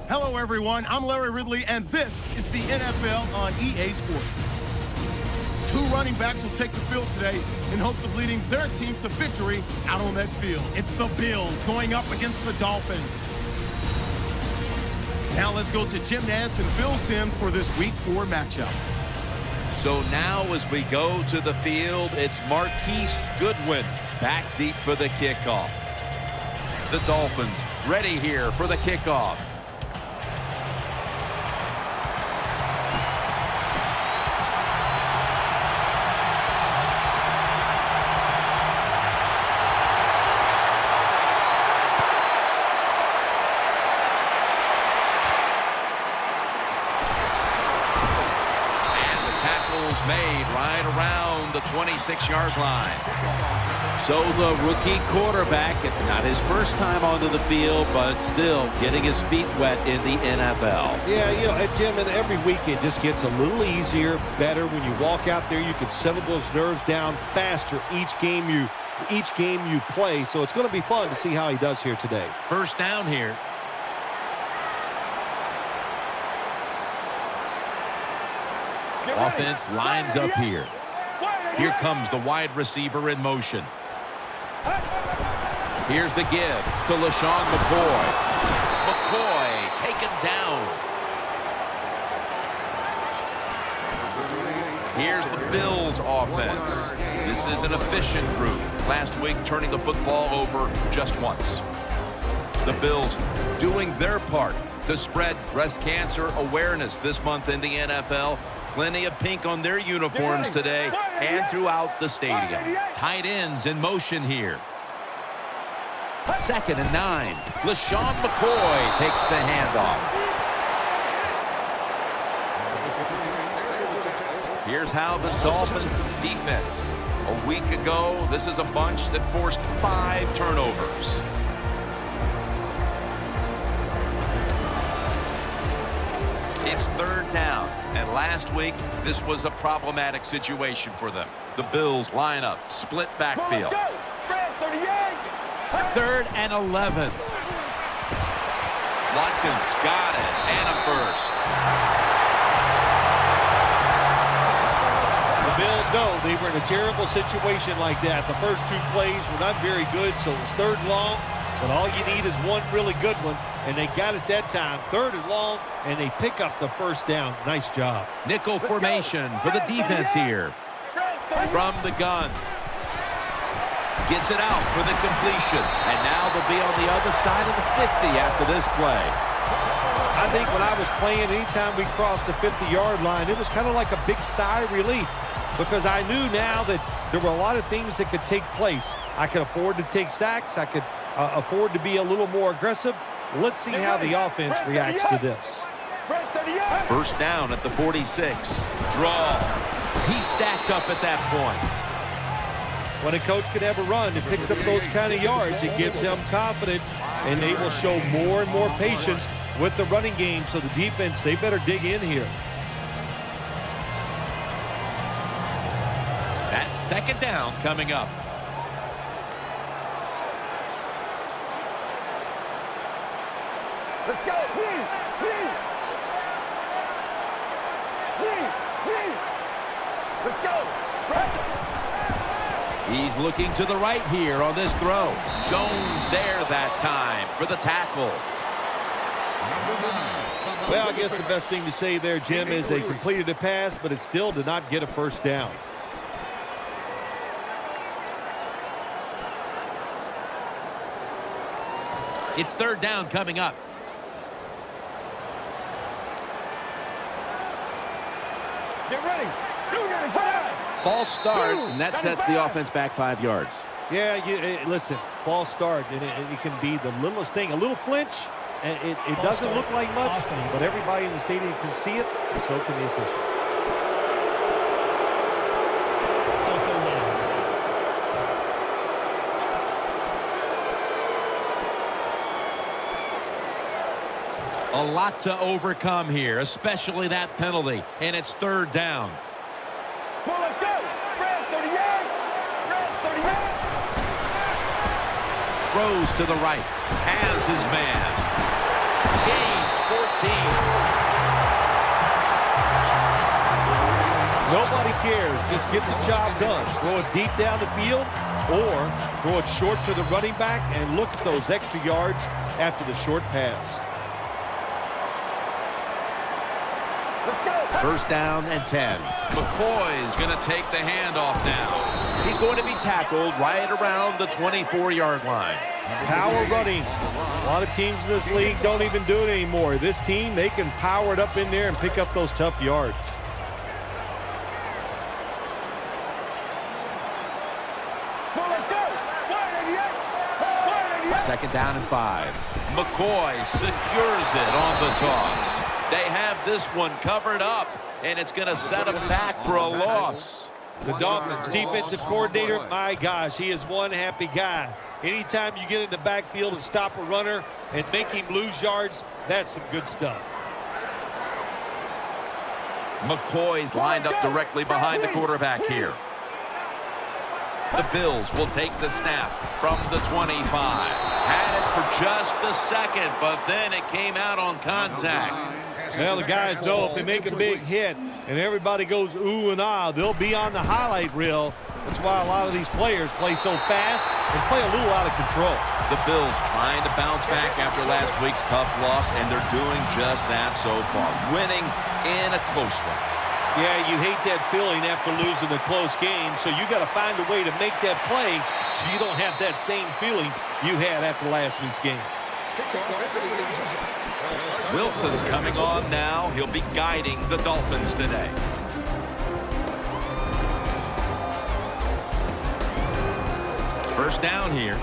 Hello, everyone. I'm Larry Ridley, and this is the NFL on EA Sports. Two running backs will take the field today in hopes of leading their team to victory out on that field. It's the Bills going up against the Dolphins. Now let's go to Jim Nantz and Phil Simms for this Week 4 matchup. So now as we go to the field, it's Marquise Goodwin back deep for the kickoff. The Dolphins ready here for the kickoff. Made right around the 26-yard line. So the rookie quarterback, it's not his first time onto the field, but still getting his feet wet in the NFL. Yeah, you know, Jim, and every week it just gets a little easier, better. When you walk out there, you can settle those nerves down faster each game you play. So it's going to be fun to see how he does here today. First down here. Offense lines up here. Here comes the wide receiver in motion. Here's the give to LaShawn McCoy. McCoy taken down. Here's the Bills offense. This is an efficient group. Last week turning the football over just once. The Bills doing their part to spread breast cancer awareness this month in the NFL. Plenty of pink on their uniforms today and throughout the stadium. Tight ends in motion here. 2nd and 9. LaShawn McCoy takes the handoff. Here's how the Dolphins defense. A week ago, this is a bunch that forced 5 turnovers. It's 3rd down, and last week, this was a problematic situation for them. The Bills line up, split backfield. 3rd and 11. Watkins got it, and a first. The Bills know they were in a terrible situation like that. The first 2 plays were not very good, so it's 3rd and long. But all you need is one really good one, and they got it that time. 3rd and long, and they pick up the first down. Nice job. Nickel formation for the defense here. From the gun. Gets it out for the completion. And now they'll be on the other side of the 50 after this play. I think when I was playing, anytime we crossed the 50-yard line, it was kind of like a big sigh of relief, because I knew now that there were a lot of things that could take place. I could afford to take sacks. I could afford to be a little more aggressive. Let's see how the offense reacts to this. First down at the 46. Draw. He stacked up at that point. When a coach can have a run that picks up those kind of yards, it gives them confidence, and they will show more and more patience with the running game. So the defense, they better dig in here. That's 2nd down coming up. Let's go. Let's go. He's looking to the right here on this throw. Jones there that time for the tackle. Well, I guess the best thing to say there, Jim, is they completed a pass, but it still did not get a first down. It's 3rd down coming up. Get ready. False start, and that sets the offense back 5 yards. Yeah, listen, false start, and it can be the littlest thing. A little flinch, and it doesn't look like much, but everybody in the stadium can see it, and so can the official. Still 3rd down. A lot to overcome here, especially that penalty, and it's 3rd down. Well, let's go. Red 38. Red 38. Throws to the right. Has his man. Gains 14. Nobody cares. Just get the job done. Throw it deep down the field or throw it short to the running back, and look at those extra yards after the short pass. Let's go. First down and 10. McCoy's going to take the handoff now. He's going to be tackled right around the 24-yard line. Power running. A lot of teams in this league don't even do it anymore. This team, they can power it up in there and pick up those tough yards. Second down and 5. McCoy secures it on the toss. They have this one covered up, and it's going to set them back for a loss. The Dolphins defensive coordinator, my gosh, he is one happy guy. Anytime you get in the backfield and stop a runner and make him lose yards, that's some good stuff. McCoy's lined up directly behind the quarterback here. The Bills will take the snap from the 25. Had it for just a second, but then it came out on contact. Well, the guys know if they make a big hit and everybody goes ooh and ah, they'll be on the highlight reel. That's why a lot of these players play so fast and play a little out of control. The Bills trying to bounce back after last week's tough loss, and they're doing just that so far, winning in a close one. Yeah, you hate that feeling after losing a close game, so you got to find a way to make that play so you don't have that same feeling you had after last week's game. Wilson's coming on now. He'll be guiding the Dolphins today. First down here.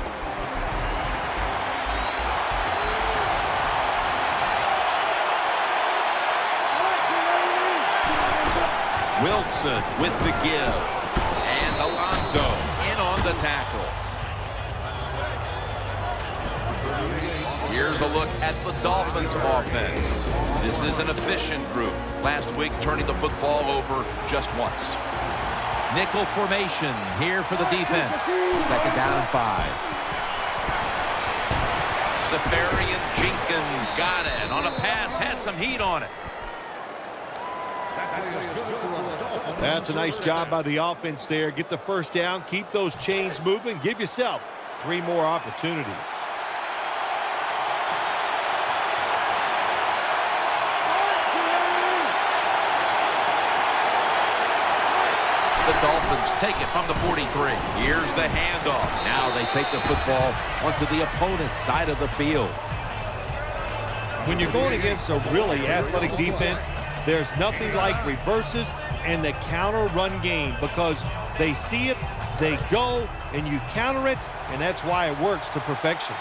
Wilson with the give. And Alonso in on the tackle. Here's a look at the Dolphins offense. This is an efficient group. Last week turning the football over just once. Nickel formation here for the defense. Second down and 5. Safarian Jenkins got it on a pass, had some heat on it. That's a nice job by the offense there. Get the first down, keep those chains moving, give yourself 3 more opportunities. The Dolphins take it from the 43. Here's the handoff. Now they take the football onto the opponent's side of the field. When you're going against a really athletic defense, there's nothing like reverses and the counter run game, because they see it, they go, and you counter it, and that's why it works to perfection.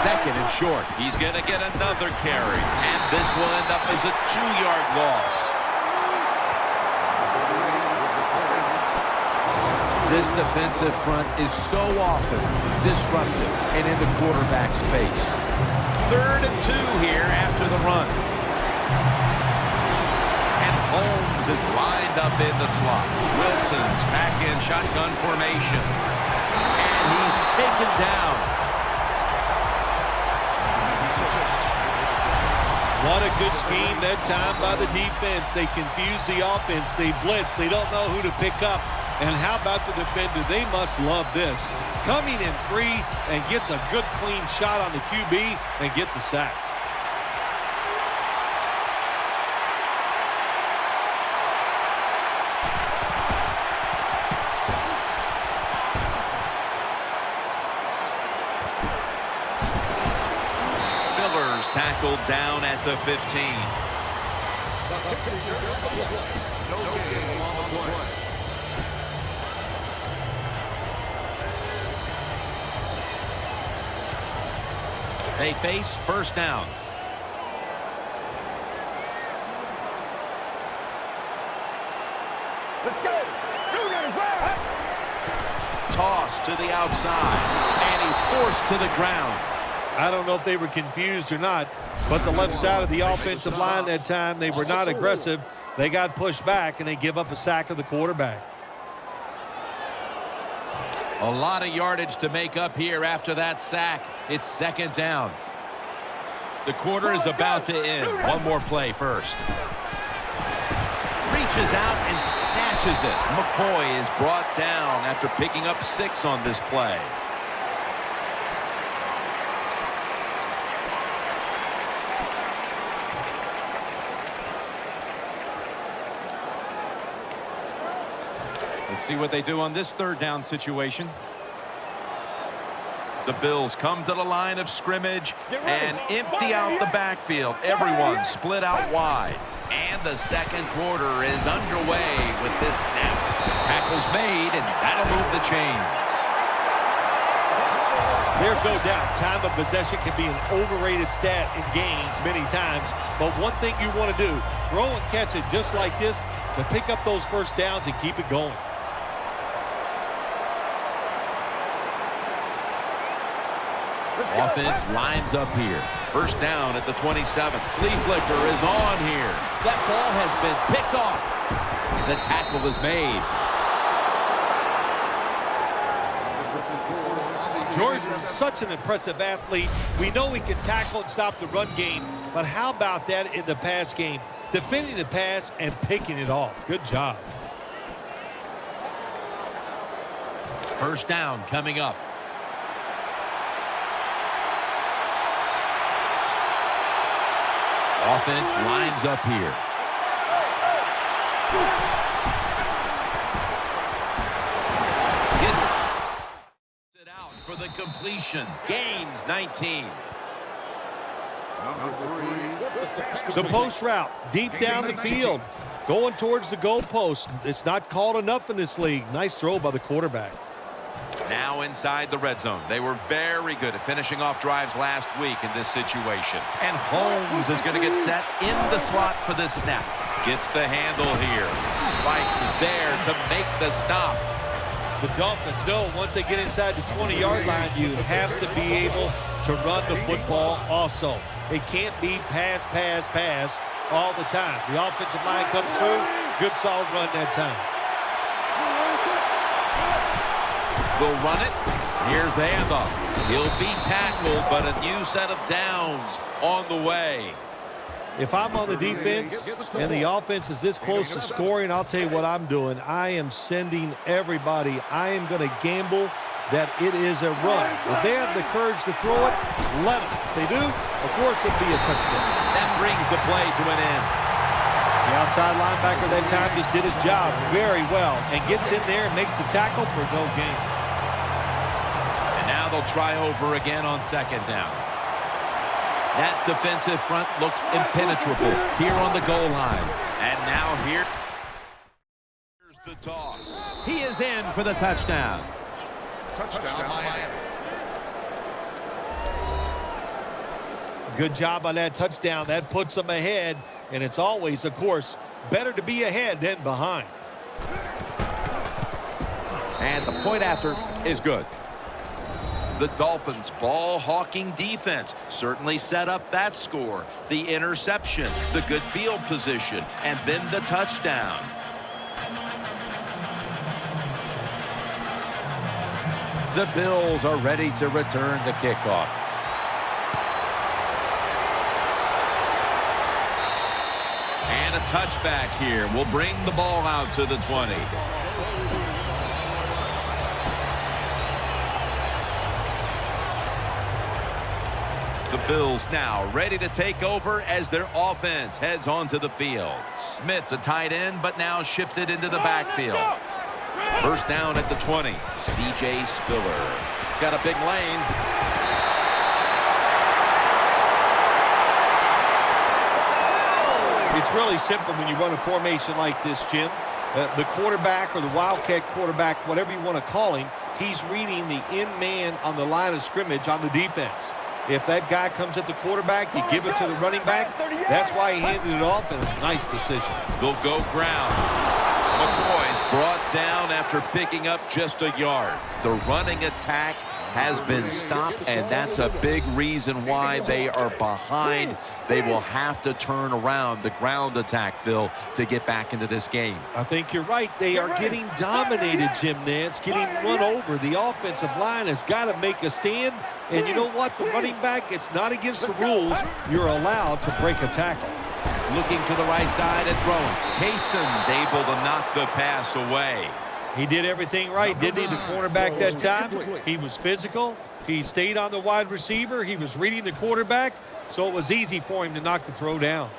Second and short. He's going to get another carry, and this will end up as a 2-yard loss. This defensive front is so often disruptive and in the quarterback space. 3rd and 2 here after the run. And Holmes is lined up in the slot. Wilson's back in shotgun formation. And he's taken down. What a good scheme that time by the defense. They confuse the offense. They blitz. They don't know who to pick up. And how about the defender? They must love this. Coming in free and gets a good clean shot on the QB and gets a sack. Spiller's tackled down at the 15. They face first down. Let's go. Toss to the outside, and he's forced to the ground. I don't know if they were confused or not, but the left side of the offensive line that time, they were not aggressive. They got pushed back, and they give up a sack of the quarterback. A lot of yardage to make up here after that sack. It's second down. The quarter is about to end. One more play first. Reaches out and snatches it. McCoy is brought down after picking up 6 on this play. Let's see what they do on this third down situation. The Bills come to the line of scrimmage and empty out the backfield. Everyone split out wide. And the second quarter is underway with this snap. Tackle's made, and that'll move the chains. There's no doubt time of possession can be an overrated stat in games many times. But one thing you want to do, throw and catch it just like this to pick up those first downs and keep it going. Offense lines up here. First down at the 27. Flea flicker is on here. That ball has been picked off. The tackle is made. George is such an impressive athlete. We know he can tackle and stop the run game, but how about that in the pass game? Defending the pass and picking it off. Good job. First down coming up. Offense lines up here. Gets it out for the completion. Gains 19. The post route deep down the field. Going towards the goalpost. It's not called enough in this league. Nice throw by the quarterback. Now inside the red zone. They were very good at finishing off drives last week in this situation. And Holmes is going to get set in the slot for this snap. Gets the handle here. Spikes is there to make the stop. The Dolphins know once they get inside the 20-yard line, you have to be able to run the football also. It can't be pass, pass, pass all the time. The offensive line comes through. Good solid run that time. Will run it. Here's the handoff. He'll be tackled, but a new set of downs on the way. If I'm on the defense and the offense is this close to scoring, I'll tell you what I'm doing. I am sending everybody. I am going to gamble that it is a run. If they have the courage to throw it, let them. If they do, of course it'll be a touchdown. That brings the play to an end. The outside linebacker that time just did his job very well and gets in there and makes the tackle for no gain. And now they'll try over again on second down. That defensive front looks impenetrable here on the goal line. And now here's the toss. He is in for the touchdown. Touchdown, Miami. Good job on that touchdown. That puts them ahead. And it's always, of course, better to be ahead than behind. And the point after is good. The Dolphins' ball-hawking defense certainly set up that score. The interception, the good field position, and then the touchdown. The Bills are ready to return the kickoff. And a touchback here will bring the ball out to the 20. The Bills now ready to take over as their offense heads onto the field. Smith's a tight end, but now shifted into the backfield. First down at the 20. C.J. Spiller. Got a big lane. It's really simple when you run a formation like this, Jim. The quarterback or the wildcat quarterback, whatever you want to call him, he's reading the in man on the line of scrimmage on the defense. If that guy comes at the quarterback, you give it to the running back. That's why he handed it off, and it's a nice decision. They'll go ground. McCoy's brought down after picking up just a yard. The running attack has been stopped, and that's a big reason why they are behind. They will have to turn around the ground attack, Phil, to get back into this game. I think you're right. They are getting dominated, Jim Nantz, getting run over. The offensive line has got to make a stand. And you know what? The running back, it's not against the rules. You're allowed to break a tackle. Looking to the right side and throwing. Kayson's able to knock the pass away. He did everything right, didn't he, the cornerback that time? He was physical. He stayed on the wide receiver. He was reading the quarterback, so it was easy for him to knock the throw down.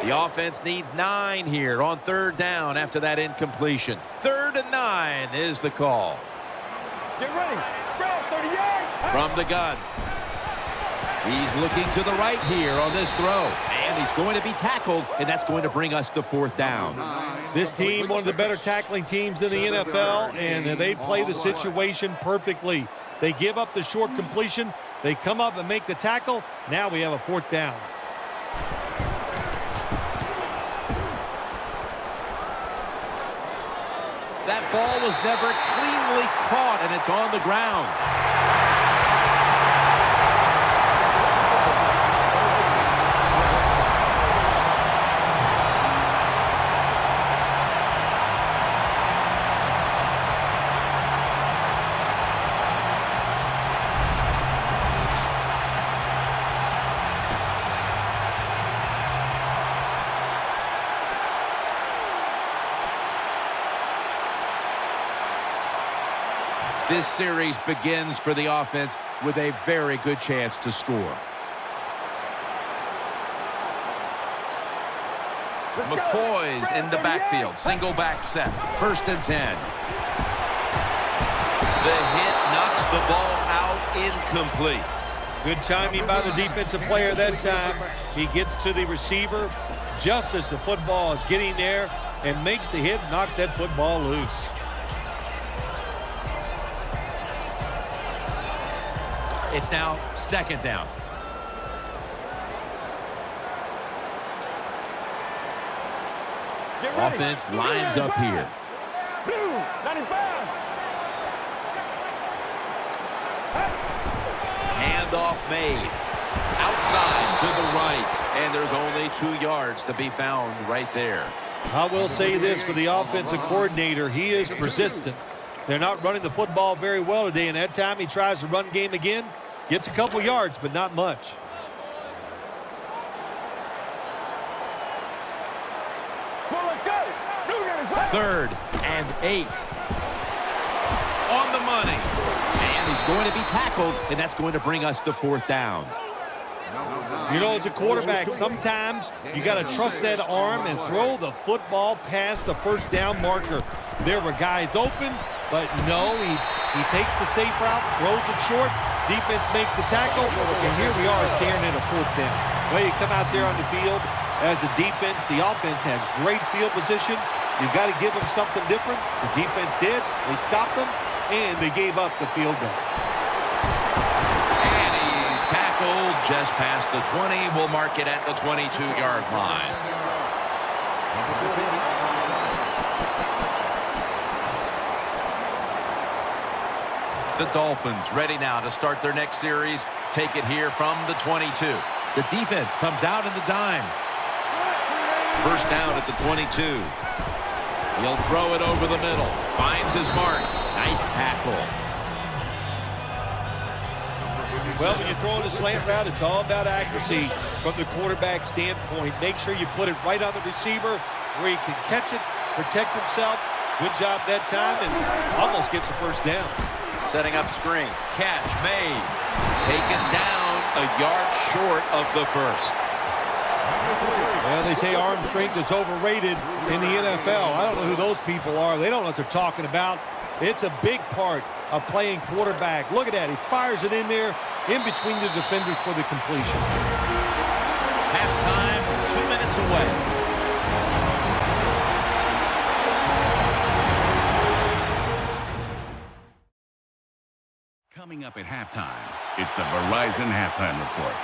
The offense needs 9 here on 3rd down after that incompletion. 3rd and 9 is the call. Get ready. Spread 38. From the gun. He's looking to the right here on this throw. And he's going to be tackled, and that's going to bring us to 4th down. This team, one of the better tackling teams in the NFL, and they play the situation perfectly. They give up the short completion. They come up and make the tackle. Now we have a 4th down. That ball was never cleanly caught, and it's on the ground. This series begins for the offense with a very good chance to score. McCoy's in the backfield. Single back set. 1st and 10. The hit knocks the ball out incomplete. Good timing by the defensive player that time. He gets to the receiver just as the football is getting there and makes the hit, knocks that football loose. It's now 2nd down. Offense lines up here. Blue, 95. Handoff made. Outside to the right. And there's only 2 yards to be found right there. I will say this for the offensive coordinator. He is persistent. They're not running the football very well today, and that time he tries the run game again. Gets a couple yards, but not much. Well, let's go. 3rd and 8. On the money. And he's going to be tackled, and that's going to bring us to 4th down. You know, as a quarterback, sometimes you got to trust that arm and throw the football past the 1st down marker. There were guys open, but no, he takes the safe route, throws it short. Defense makes the tackle, and here we are staring at a 4th down. Well, you come out there on the field as a defense. The offense has great field position. You've got to give them something different. The defense did. They stopped them, and they gave up the field goal. And he's tackled just past the 20. We'll mark it at the 22-yard line. The Dolphins ready now to start their next series. Take it here from the 22. The defense comes out in the dime. 1st down at the 22. He'll throw it over the middle. Finds his mark. Nice tackle. Well, when you're throwing a slant route, it's all about accuracy from the quarterback standpoint. Make sure you put it right on the receiver where he can catch it, protect himself. Good job that time, and almost gets a 1st down. Setting up screen. Catch made. Taken down a yard short of the 1st. Well, they say arm strength is overrated in the NFL. I don't know who those people are. They don't know what they're talking about. It's a big part of playing quarterback. Look at that. He fires it in there in between the defenders for the completion. Halftime, 2 minutes away. Coming up at halftime, it's the Verizon Halftime Report.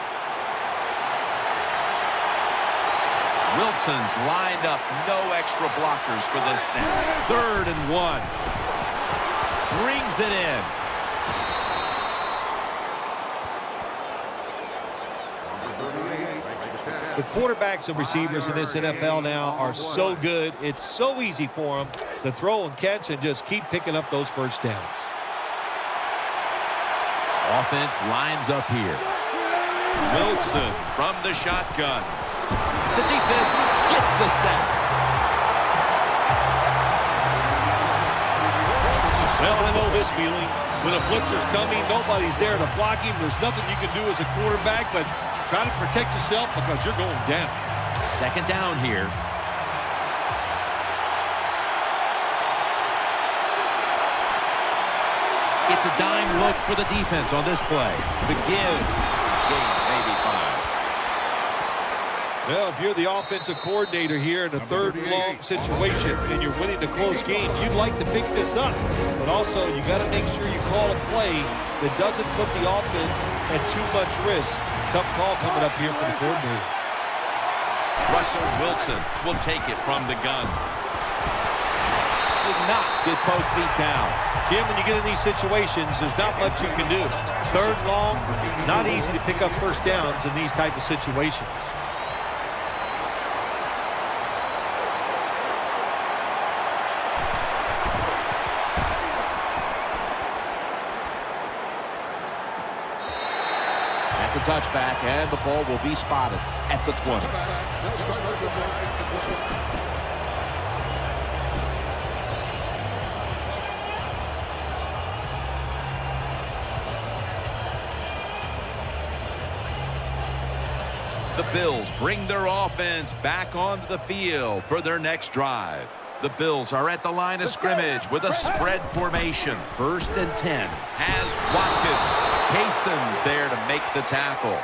Wilson's lined up. No extra blockers for this snap. 3rd and 1. Brings it in. The quarterbacks and receivers in this NFL now are so good. It's so easy for them to throw and catch and just keep picking up those first downs. Offense lines up here. Wilson from the shotgun. The defense gets the sack. Well, I know this feeling. When a blitzer's coming, nobody's there to block him. There's nothing you can do as a quarterback, but try to protect yourself because you're going down. 2nd down here. It's a dime look for the defense on this play. The give. Gain maybe 5. Well, if you're the offensive coordinator here in a 3rd and long situation and you're winning the close game, you'd like to pick this up. But also, you got to make sure you call a play that doesn't put the offense at too much risk. Tough call coming up here for the coordinator. Russell Wilson will take it from the gun. Did not get both feet down. Jim, when you get in these situations, there's not much you can do. 3rd and long, not easy to pick up first downs in these type of situations. That's a touchback, and the ball will be spotted at the 20. The Bills bring their offense back onto the field for their next drive. The Bills are at the line of scrimmage with a spread formation. 1st and 10. Has Watkins. Hastens there to make the tackle.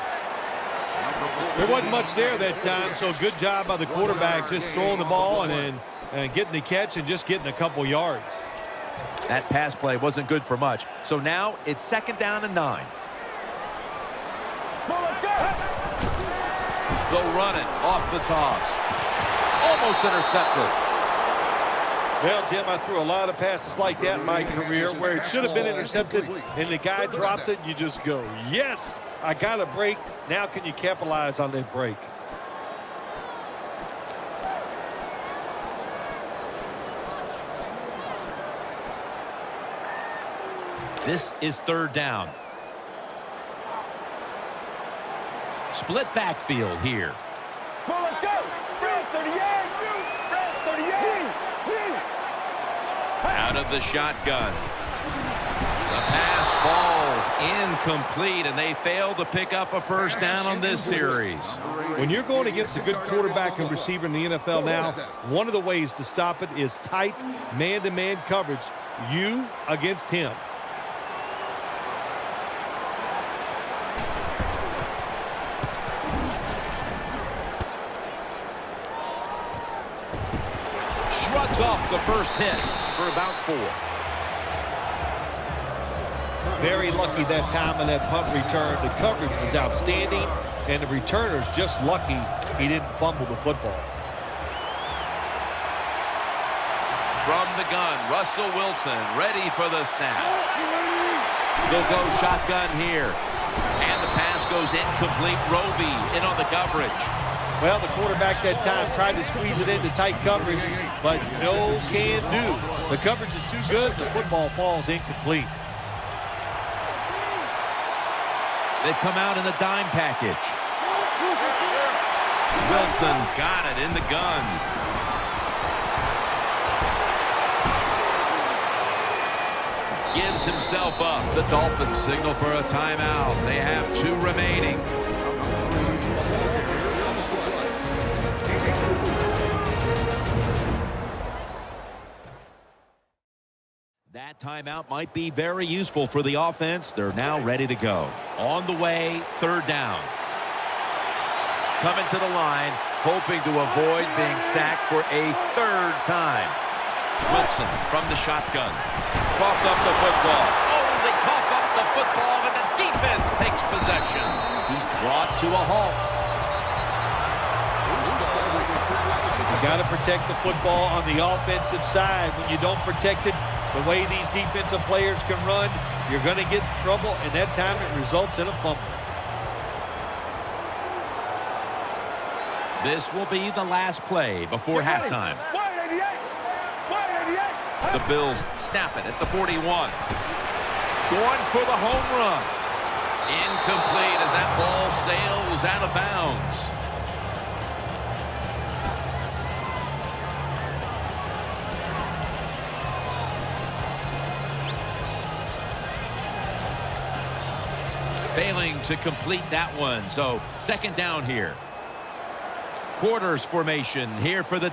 There wasn't much there that time, so good job by the quarterback just throwing the ball and getting the catch and just getting a couple yards. That pass play wasn't good for much. So now it's 2nd down and 9. They'll run it off the toss. Almost intercepted. Well, Jim, I threw a lot of passes like that in my career where it should have been intercepted and the guy dropped it. You just go, yes, I got a break. Now can you capitalize on that break? This is 3rd down. Split backfield here. Well, let's go. Red 38. Red 38. Out of the shotgun. The pass falls incomplete, and they fail to pick up a first down on this series. When you're going against a good quarterback and receiver in the NFL now, one of the ways to stop it is tight man-to-man coverage. You against him. Shrugs off the first hit for about 4. Very lucky that time on that punt return. The coverage was outstanding, and the returner's just lucky he didn't fumble the football. From the gun, Russell Wilson ready for the snap. They'll go shotgun here. And the pass goes incomplete. Roby in on the coverage. Well, the quarterback that time tried to squeeze it into tight coverage, but no can do. The coverage is too good. The football falls incomplete. They've come out in the dime package. Wilson's got it in the gun. Gives himself up. The Dolphins signal for a timeout. They have 2 remaining. That timeout might be very useful for the offense. They're now ready to go. On the way, 3rd down. Coming to the line, hoping to avoid being sacked for a 3rd time. Wilson from the shotgun. Coughed up the football. Oh, they cough up the football, and the defense takes possession. He's brought to a halt. got to protect the football on the offensive side. When you don't protect it, the way these defensive players can run, you're going to get in trouble, and that time it results in a fumble. This will be the last play before halftime. The Bills snap it at the 41. Going for the home run. Incomplete as that ball sails out of bounds. Failing to complete that one. So second down here. Quarters formation here for the...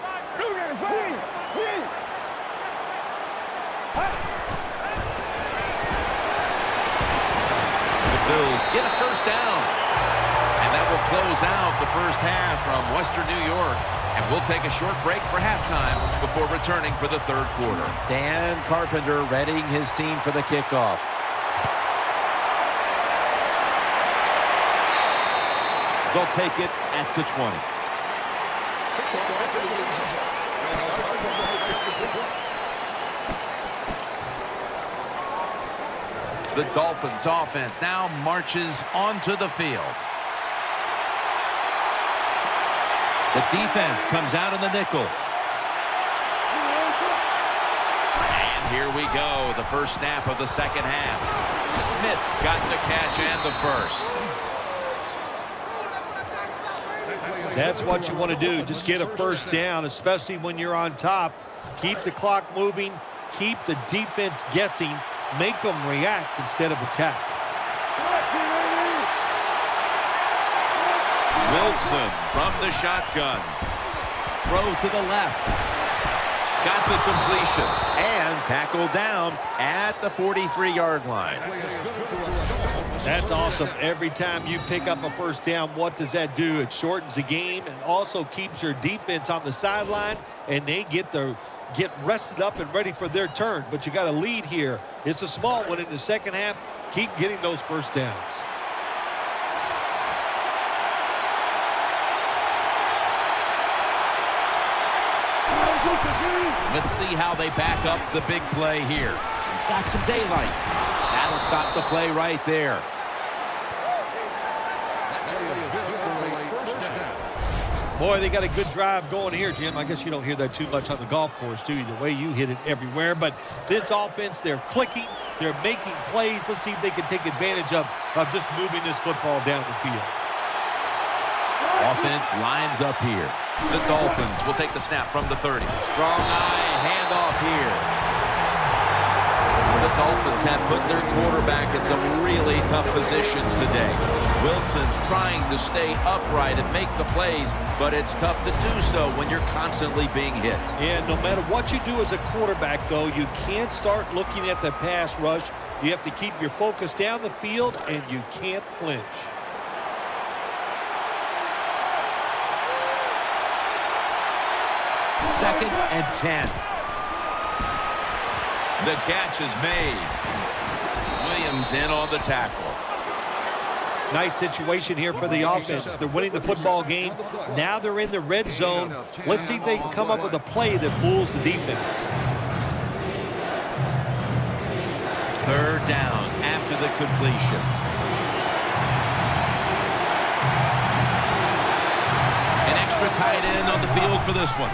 Bills get a first down. And that will close out the first half from Western New York. And we'll take a short break for halftime before returning for the third quarter. Dan Carpenter readying his team for the kickoff. They'll take it at the 20. The Dolphins offense now marches onto the field. The defense comes out in the nickel. And here we go, the first snap of the second half. Smith's got the catch and the first. That's what you want to do. Just get a first down, especially when you're on top. Keep the clock moving. Keep the defense guessing. Make them react instead of attack. Wilson from the shotgun. Throw to the left. Got the completion. And tackled down at the 43-yard line. That's awesome. Every time you pick up a first down, what does that do? It shortens the game and also keeps your defense on the sideline, and they get rested up and ready for their turn. But you got a lead here. It's a small one in the second half. Keep getting those first downs. Let's see how they back up the big play here. He's got some daylight. That'll stop the play right there. Boy, they got a good drive going here, Jim. I guess you don't hear that too much on the golf course, do you? The way you hit it everywhere. But this offense, they're clicking. They're making plays. Let's see if they can take advantage of just moving this football down the field. Offense lines up here. The Dolphins will take the snap from the 30. Strong eye handoff here. The Dolphins have put their quarterback in some really tough positions today. Wilson's trying to stay upright and make the plays, but it's tough to do so when you're constantly being hit. Yeah, no matter what you do as a quarterback, though, you can't start looking at the pass rush. You have to keep your focus down the field, and you can't flinch. Second and 10. The catch is made. Williams in on the tackle. Nice situation here for the offense. They're winning the football game. Now they're in the red zone. Let's see if they can come up with a play that fools the defense. Third down after the completion. An extra tight end on the field for this one.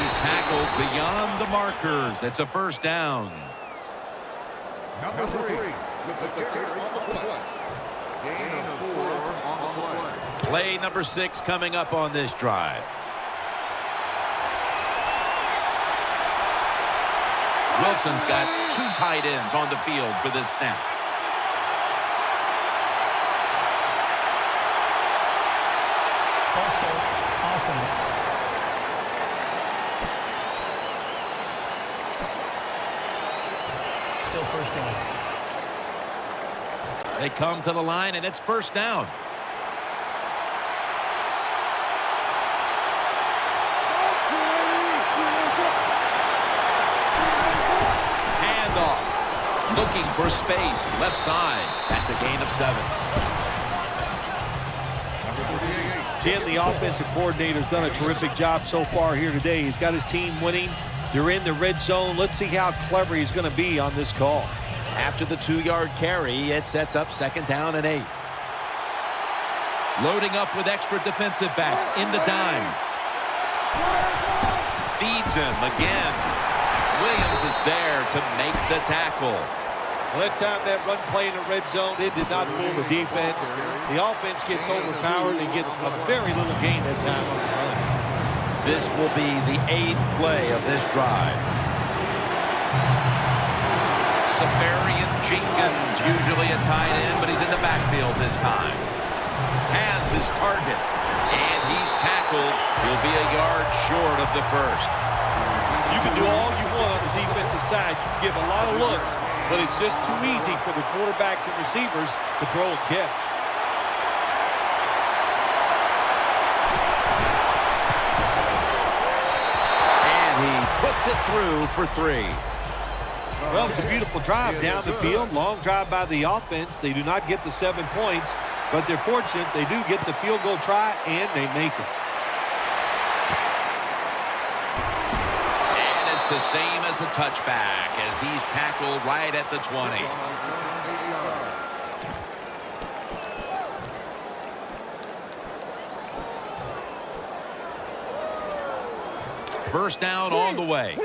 He's tackled beyond the markers. It's a first down. Number 3 with the carry on the play. Gain of 4 on the play. Play number 6 coming up on this drive. Wilson's got 2 tight ends on the field for this snap. False start, offense. Still first down. They come to the line, and it's first down. Handoff. Looking for space. Left side. That's a gain of 7. Number 48. Jim, the offensive coordinator's done a terrific job so far here today. He's got his team winning. They're in the red zone. Let's see how clever he's going to be on this call. After the 2-yard carry, it sets up 2nd down and 8. Loading up with extra defensive backs in the dime. Feeds him again. Williams is there to make the tackle. Well, that time that run play in the red zone, it did not fool the defense. The offense gets overpowered and get a very little gain that time on the run. This will be the 8th play of this drive. Safarian Jenkins, usually a tight end, but he's in the backfield this time. Has his target, and he's tackled. He'll be a yard short of the first. You can do all you want on the defensive side. You can give a lot of looks, but it's just too easy for the quarterbacks and receivers to throw and catch. And he puts it through for 3. Well, it's a beautiful drive down the field. Long drive by the offense. They do not get the 7 points, but they're fortunate. They do get the field goal try, and they make it. And it's the same as a touchback as he's tackled right at the 20. First down on the way.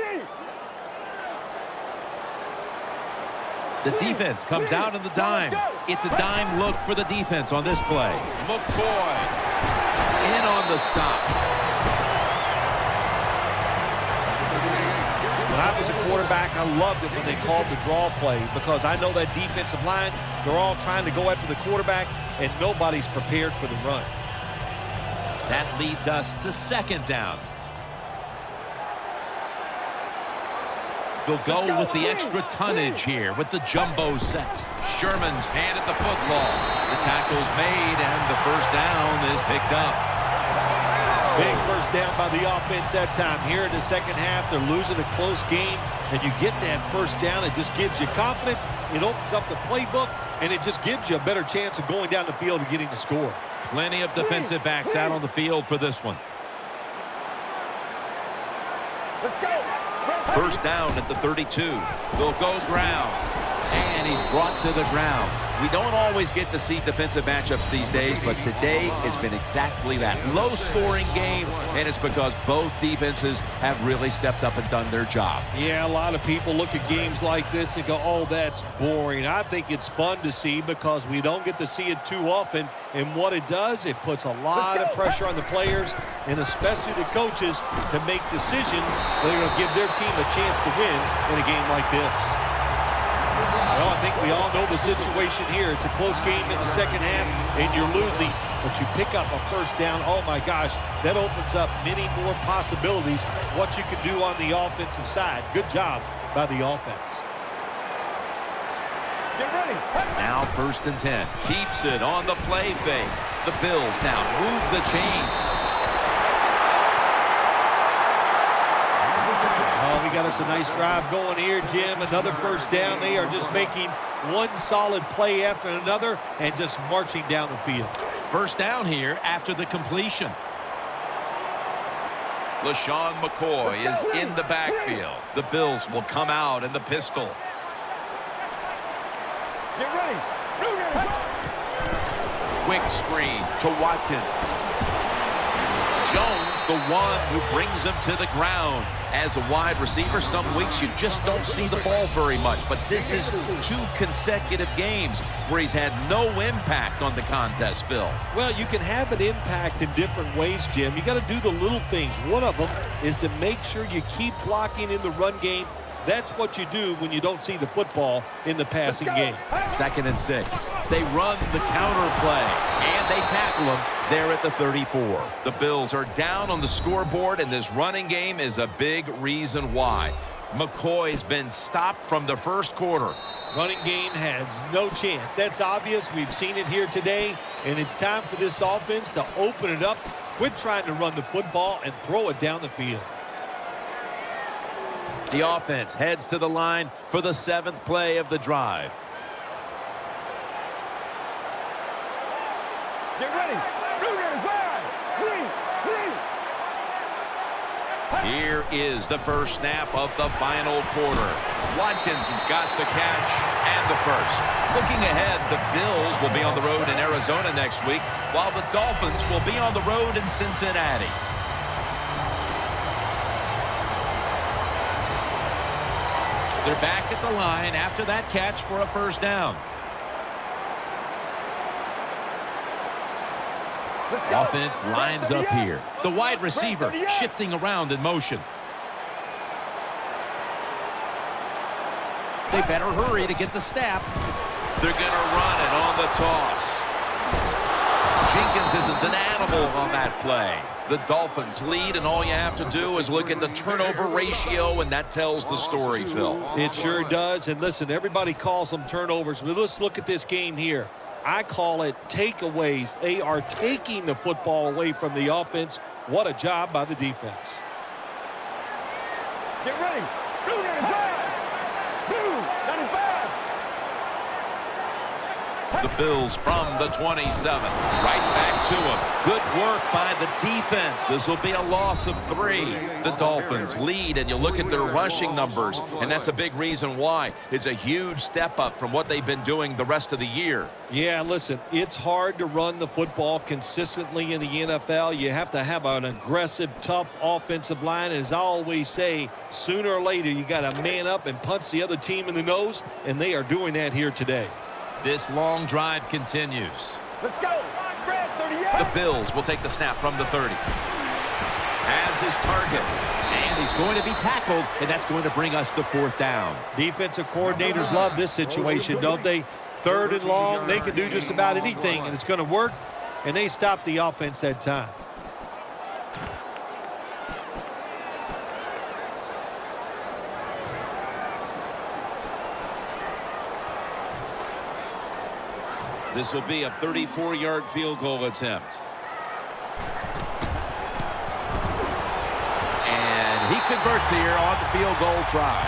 The defense comes out in the dime. It's a dime look for the defense on this play. McCoy in on the stop. When I was a quarterback, I loved it when they called the draw play because I know that defensive line, they're all trying to go after the quarterback, and nobody's prepared for the run. That leads us to 2nd down. They'll go with the extra tonnage here with the jumbo set. Sherman's handed the football. The tackle's made, and the first down is picked up. Big first down by the offense that time. Here in the second half, they're losing a close game, and you get that first down. It just gives you confidence. It opens up the playbook, and it just gives you a better chance of going down the field and getting the score. Plenty of defensive backs out on the field for this one. Let's go. First down at the 32. They'll go ground. And he's brought to the ground. We don't always get to see defensive matchups these days, but today it's been exactly that. Low-scoring game, and it's because both defenses have really stepped up and done their job. Yeah, a lot of people look at games like this and go, oh, that's boring. I think it's fun to see because we don't get to see it too often, and what it does, it puts a lot of pressure on the players and especially the coaches to make decisions that are going to give their team a chance to win in a game like this. Well, I think we all know the situation here. It's a close game in the second half, and you're losing, but you pick up a first down. Oh, my gosh, that opens up many more possibilities what you can do on the offensive side. Good job by the offense. Get ready. Now 1st and 10. Keeps it on the play fake. The Bills now move the chains. Oh, we got us a nice drive going here, Jim. Another first down. They are just making one solid play after another and just marching down the field. First down here after the completion. LaShawn McCoy is in the backfield. The Bills will come out in the pistol. Get ready. Quick screen to Watkins. Jones, the one who brings him to the ground. As a wide receiver, some weeks you just don't see the ball very much, but this is 2 consecutive games where he's had no impact on the contest, Phil. Well, you can have an impact in different ways, Jim. You got to do the little things. One of them is to make sure you keep blocking in the run game. That's what you do when you don't see the football in the passing game. 2nd and 6. They run the counter play, and they tackle him there at the 34. The Bills are down on the scoreboard, and this running game is a big reason why. McCoy's been stopped from the first quarter. Running game has no chance. That's obvious. We've seen it here today, and it's time for this offense to open it up, quit trying to run the football, and throw it down the field. The offense heads to the line for the 7th play of the drive. Get ready. Here is the first snap of the final quarter. Watkins has got the catch and the first. Looking ahead, the Bills will be on the road in Arizona next week, while the Dolphins will be on the road in Cincinnati. They're back at the line after that catch for a first down. Offense lines up here. The wide receiver shifting around in motion. They better hurry to get the snap. They're going to run it on the toss. Jenkins isn't an animal on that play. The Dolphins lead, and all you have to do is look at the turnover ratio, and that tells the story, Phil. It sure does. And listen, everybody calls them turnovers, but let's look at this game here. I call it takeaways. They are taking the football away from the offense. What a job by the defense. Get ready. Blue 95. Blue 95. The Bills from the 27. Right back to him. Good work by the defense. This will be a loss of 3. The Dolphins lead, and you look at their rushing numbers, and that's a big reason why. It's a huge step up from what they've been doing the rest of the year. Yeah, listen, it's hard to run the football consistently in the NFL. You have to have an aggressive, tough offensive line. As I always say, sooner or later, you got to man up and punch the other team in the nose, and they are doing that here today. This long drive continues. Let's go. Red 38. The Bills will take the snap from the 30. Has his target. And he's going to be tackled, and that's going to bring us to 4th down. Defensive coordinators love this situation, don't they? 3rd and long, they can do just about anything, and it's going to work, and they stop the offense that time. This will be a 34-yard field goal attempt. And he converts here on the field goal try.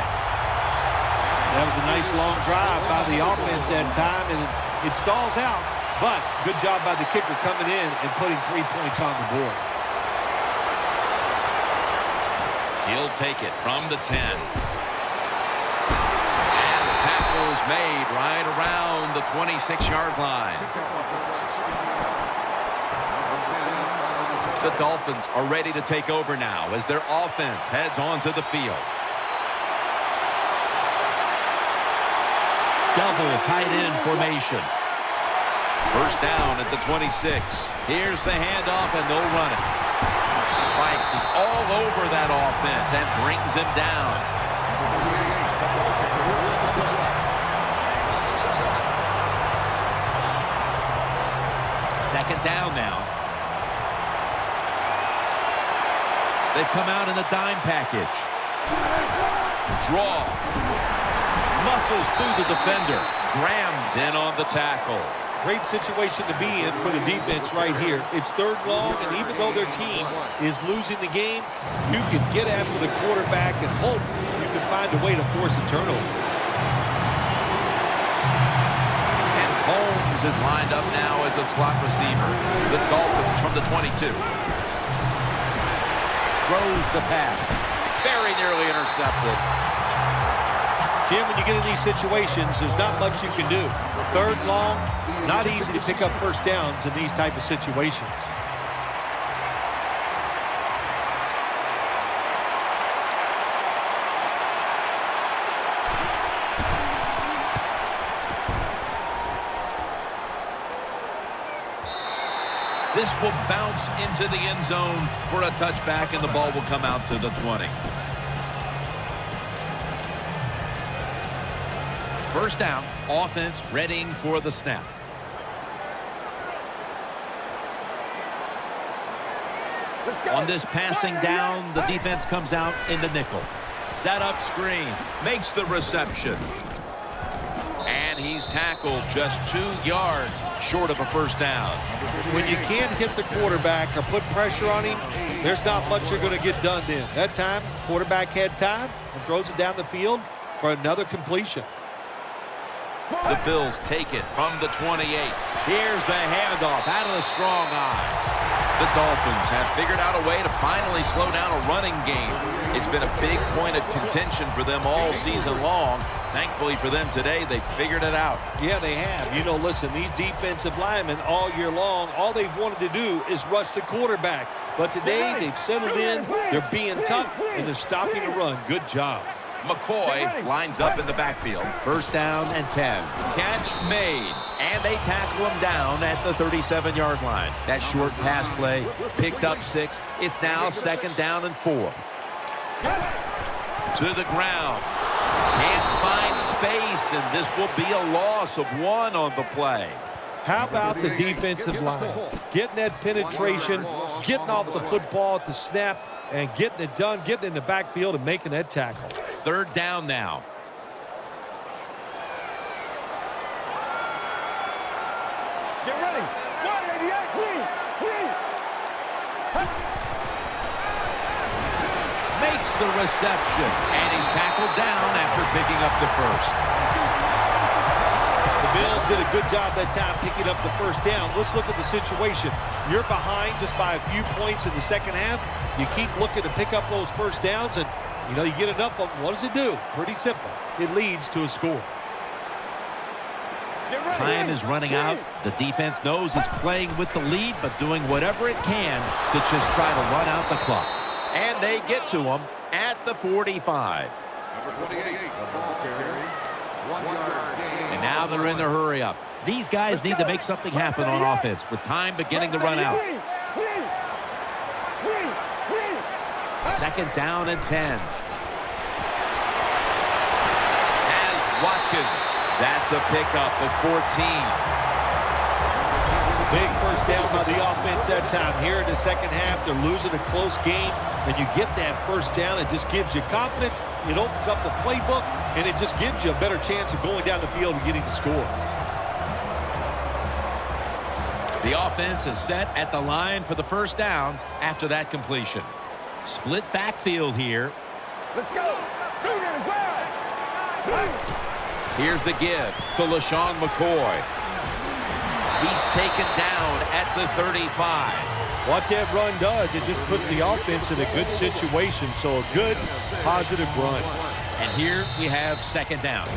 That was a nice long drive by the offense that time, and it stalls out. But good job by the kicker coming in and putting 3 points on the board. He'll take it from the 10. Made right around the 26-yard line. The Dolphins are ready to take over now as their offense heads onto the field. Double tight end formation. First down at the 26. Here's the handoff, and they'll run it. Spikes is all over that offense and brings him down. Second down now. They've come out in the dime package. Draw. Muscles through the defender. Graham's in on the tackle. Great situation to be in for the defense right here. It's 3rd long, and even though their team is losing the game, you can get after the quarterback and hope you can find a way to force a turnover. Holmes is lined up now as a slot receiver. The Dolphins from the 22. Throws the pass. Very nearly intercepted. Jim, when you get in these situations, there's not much you can do. 3rd long, not easy to pick up first downs in these type of situations. This will bounce into the end zone for a touchback, and the ball will come out to the 20. First down, offense readying for the snap. Let's go. On this passing down, the defense comes out in the nickel. Set up screen, makes the reception. And he's tackled just 2 yards short of a first down. When you can't hit the quarterback or put pressure on him, there's not much you're going to get done then. That time, quarterback had time and throws it down the field for another completion. The Bills take it from the 28. Here's the handoff out of the strong eye. The Dolphins have figured out a way to finally slow down a running game. It's been a big point of contention for them all season long. Thankfully for them today, they figured it out. Yeah, they have. You know, listen, these defensive linemen all year long, all they've wanted to do is rush the quarterback. But today, they've settled in, they're being tough, and they're stopping the run. Good job. McCoy lines up in the backfield. First down and 10. Catch made. And they tackle him down at the 37-yard line. That short pass play picked up 6. It's now 2nd down and 4. To the ground. Can't find space, and this will be a loss of 1 on the play. How about the defensive line? Getting that penetration, getting off the football at the snap, and getting it done, getting in the backfield and making that tackle. 3rd down now. Get ready. 188. Makes the reception, and he's tackled down after picking up the first. The Bills did a good job that time picking up the first down. Let's look at the situation. You're behind just by a few points in the second half. You keep looking to pick up those first downs, and, you know, you get enough of them. What does it do? Pretty simple. It leads to a score. Time is running out. The defense knows it's playing with the lead, but doing whatever it can to just try to run out the clock. And they get to him at the 45. And now they're in their hurry up. These guys need to make something happen on offense with time beginning to run out. 2nd down and 10. As Watkins. That's a pickup of 14. Big first down by the offense that time. Here in the second half, they're losing a close game, and you get that first down. It just gives you confidence. It opens up the playbook, and it just gives you a better chance of going down the field and getting the score. The offense is set at the line for the first down after that completion. Split backfield here. Let's go. Move to the ground. Here's the give to LaShawn McCoy. He's taken down at the 35. What that run does, it just puts the offense in a good situation. So a good, positive run. And here we have 2nd down.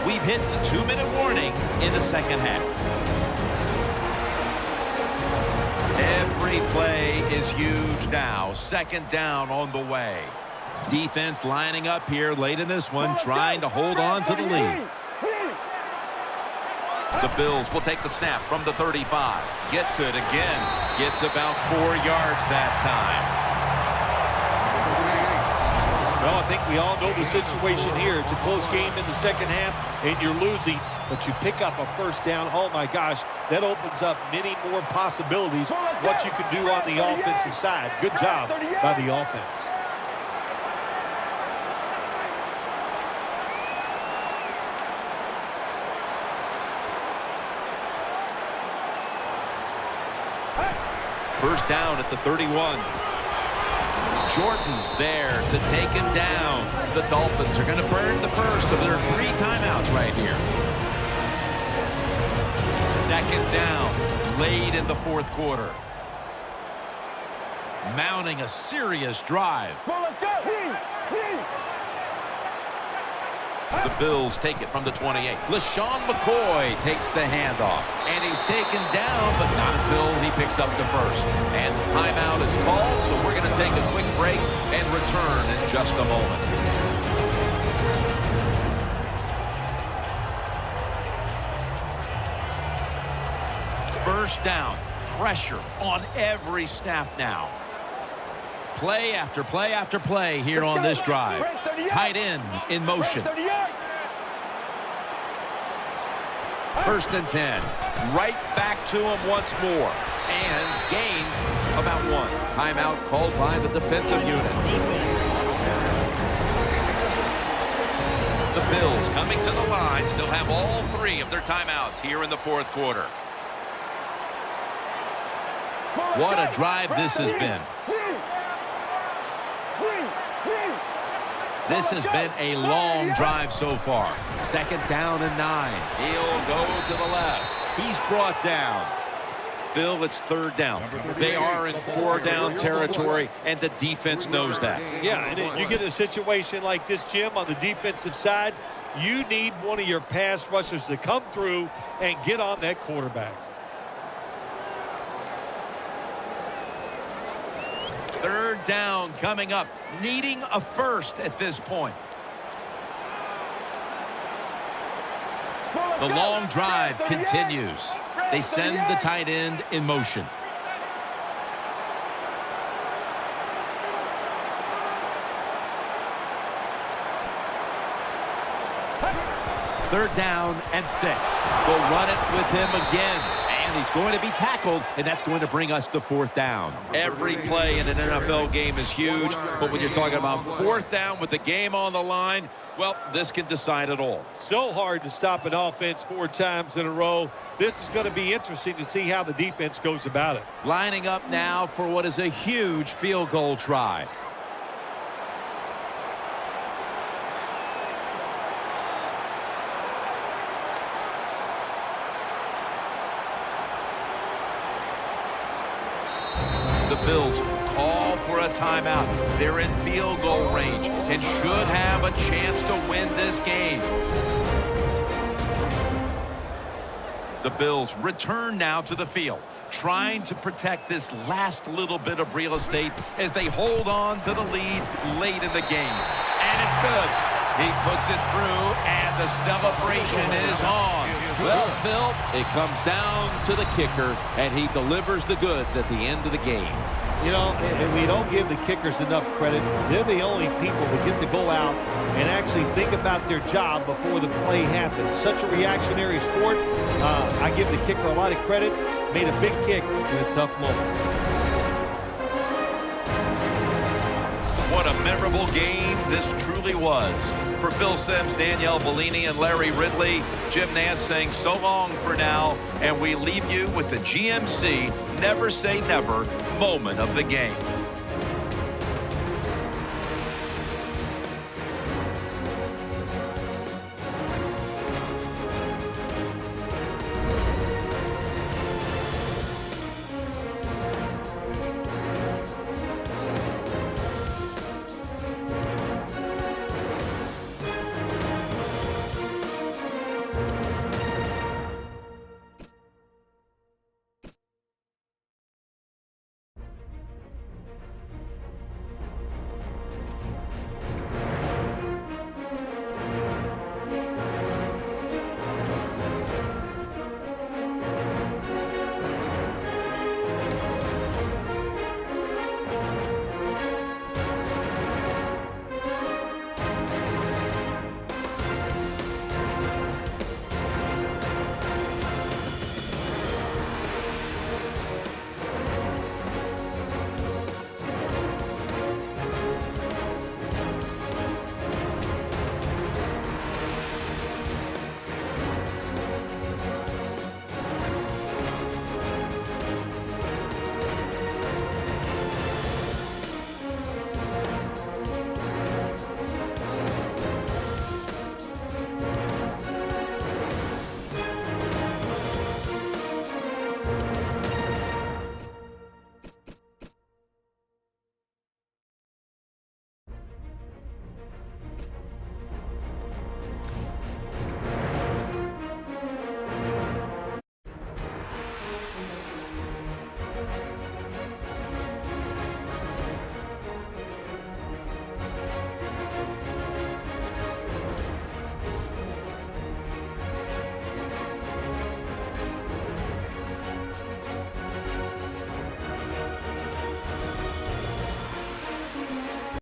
We've hit the 2-minute warning in the second half. Every play is huge now. 2nd down on the way. Defense lining up here late in this one, trying to hold on to the lead. The Bills will take the snap from the 35. Gets it again. Gets about 4 yards that time. Well, I think we all know the situation here. It's a close game in the second half, and you're losing, but you pick up a first down. Oh, my gosh, that opens up many more possibilities what you can do on the offensive side. Good job by the offense. First down at the 31. Jordan's there to take him down. The Dolphins are going to burn the first of their 3 timeouts right here. 2nd down, late in the 4th quarter. Mounting a serious drive. Let's go. The Bills take it from the 28. LaShawn McCoy takes the handoff. And he's taken down, but not until he picks up the first. And the timeout is called, so we're going to take a quick break and return in just a moment. First down. Pressure on every snap now. Play after play after play here on this drive. Tight end in motion. 1st and 10. Right back to him once more. And gains about 1. Timeout called by the defensive unit. The Bills coming to the line still have all 3 of their timeouts here in the 4th quarter. What a drive this has been. This has been a long drive so far. 2nd down and 9. He'll go to the left. He's brought down. Phil, it's third down. They are in four-down territory, and the defense knows that. Yeah, and you get a situation like this, Jim, on the defensive side, you need one of your pass rushers to come through and get on that quarterback. Third down coming up, needing a first at this point. The long drive continues. They send the tight end in motion. Third down and 6. They'll run it with him again. And he's going to be tackled, and that's going to bring us to fourth down. Every play in an NFL game is huge, but when you're talking about fourth down with the game on the line, well, this can decide it all. So hard to stop an offense 4 times in a row. This is going to be interesting to see how the defense goes about it. Lining up now for what is a huge field goal try. The Bills call for a timeout. They're in field goal range and should have a chance to win this game. The Bills return now to the field, trying to protect this last little bit of real estate as they hold on to the lead late in the game. And it's good. He puts it through, and the celebration is on. Well, Phil, it comes down to the kicker, and he delivers the goods at the end of the game. You know, and we don't give the kickers enough credit. They're the only people that get to go out and actually think about their job before the play happens. Such a reactionary sport. I give the kicker a lot of credit. Made a big kick in a tough moment. What a memorable game this truly was. For Phil Simms, Danielle Bellini, and Larry Ridley, Jim Nance saying so long for now, and we leave you with the GMC Never Say Never moment of the game.